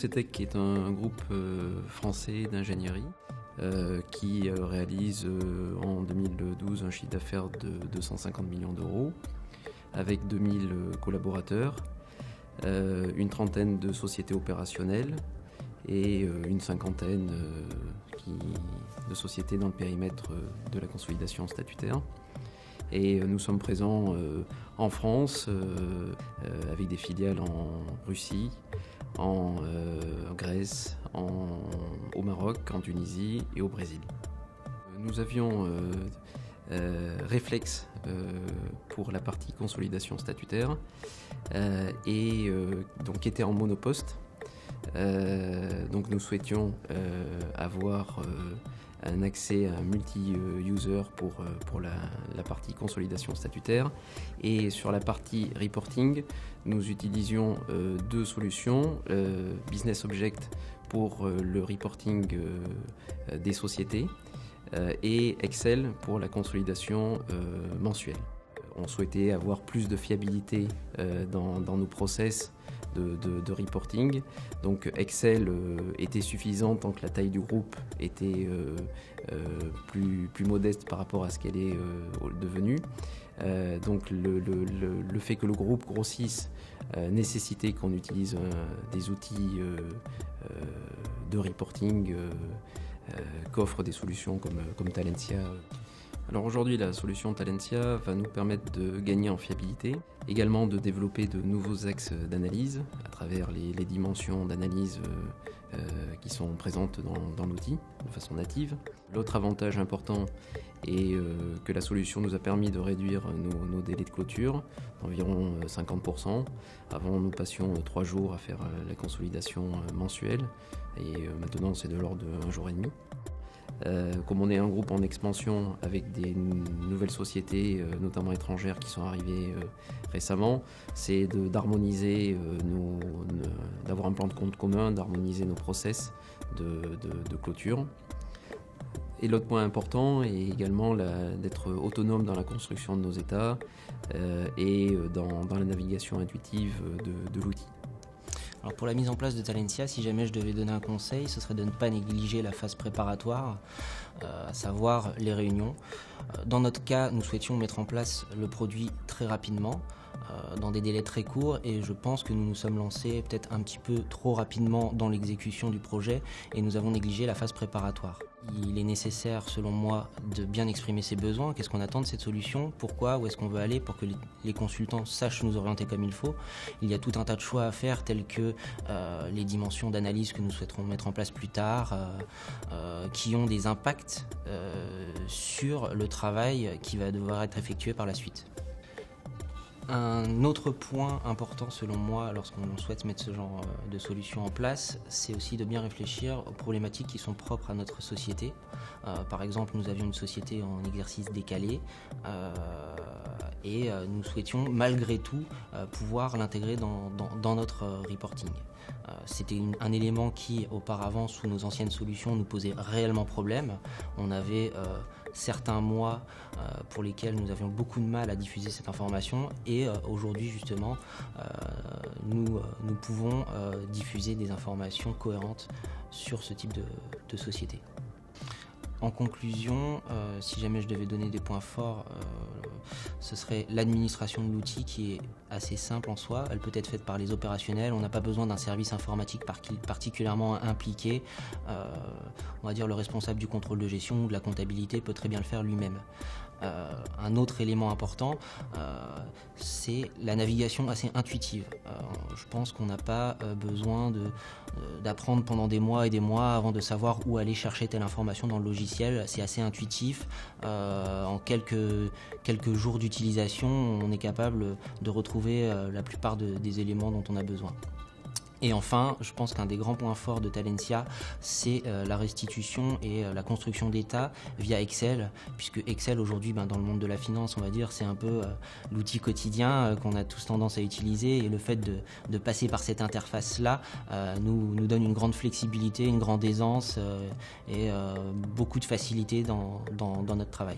CETEC est un groupe français d'ingénierie qui réalise en 2012 un chiffre d'affaires de 250 millions d'euros avec 2000 collaborateurs, une trentaine de sociétés opérationnelles et une cinquantaine de sociétés dans le périmètre de la consolidation statutaire. Et nous sommes présents en France avec des filiales en Russie, en Grèce, au Maroc, en Tunisie et au Brésil. Nous avions Réflexe pour la partie consolidation statutaire et donc qui était en monoposte. Donc nous souhaitions avoir un accès à un multi-user pour la partie consolidation statutaire. Et sur la partie reporting, nous utilisions deux solutions, Business Object pour le reporting des sociétés et Excel pour la consolidation mensuelle. On souhaitait avoir plus de fiabilité dans nos process de reporting. Donc Excel était suffisant tant que la taille du groupe était plus modeste par rapport à ce qu'elle est devenue. Donc le fait que le groupe grossisse nécessitait qu'on utilise des outils de reporting qu'offrent des solutions comme Talentia. Alors aujourd'hui, la solution Talentia va nous permettre de gagner en fiabilité, également de développer de nouveaux axes d'analyse à travers les dimensions d'analyse qui sont présentes dans l'outil de façon native. L'autre avantage important est que la solution nous a permis de réduire nos délais de clôture d'environ 50%. Avant, nous passions 3 jours à faire la consolidation mensuelle et maintenant c'est de l'ordre de 1 jour et demi. Comme on est un groupe en expansion avec des nouvelles sociétés, notamment étrangères, qui sont arrivées récemment, c'est d'harmoniser, d'avoir un plan de compte commun, d'harmoniser nos process de clôture. Et l'autre point important est également d'être autonome dans la construction de nos états et dans la navigation intuitive de l'outil. Alors pour la mise en place de Talentia, si jamais je devais donner un conseil, ce serait de ne pas négliger la phase préparatoire, à savoir les réunions. Dans notre cas, nous souhaitions mettre en place le produit très rapidement, dans des délais très courts, et je pense que nous nous sommes lancés peut-être un petit peu trop rapidement dans l'exécution du projet et nous avons négligé la phase préparatoire. Il est nécessaire, selon moi, de bien exprimer ses besoins. Qu'est-ce qu'on attend de cette solution? Pourquoi? Où est-ce qu'on veut aller pour que les consultants sachent nous orienter comme il faut? Il y a tout un tas de choix à faire, tels que les dimensions d'analyse que nous souhaiterons mettre en place plus tard, qui ont des impacts sur le travail qui va devoir être effectué par la suite. Un autre point important selon moi lorsqu'on souhaite mettre ce genre de solution en place, c'est aussi de bien réfléchir aux problématiques qui sont propres à notre société. Par exemple, nous avions une société en exercice décalé et nous souhaitions malgré tout pouvoir l'intégrer dans notre reporting. C'était un élément qui auparavant, sous nos anciennes solutions, nous posait réellement problème. On avait certains mois pour lesquels nous avions beaucoup de mal à diffuser cette information et aujourd'hui justement nous pouvons diffuser des informations cohérentes sur ce type de société. En conclusion, si jamais je devais donner des points forts, ce serait l'administration de l'outil qui est assez simple en soi. Elle peut être faite par les opérationnels. On n'a pas besoin d'un service informatique particulièrement impliqué. On va dire le responsable du contrôle de gestion ou de la comptabilité peut très bien le faire lui-même. Un autre élément important, c'est la navigation assez intuitive. Je pense qu'on n'a pas besoin d'apprendre pendant des mois et des mois avant de savoir où aller chercher telle information dans le logiciel. C'est assez intuitif. En quelques jours d'utilisation, on est capable de retrouver la plupart des éléments dont on a besoin. Et enfin, je pense qu'un des grands points forts de Talentia, c'est la restitution et la construction d'état via Excel, puisque Excel aujourd'hui, dans le monde de la finance, on va dire, c'est un peu l'outil quotidien qu'on a tous tendance à utiliser, et le fait de passer par cette interface-là nous donne une grande flexibilité, une grande aisance et beaucoup de facilité dans notre travail.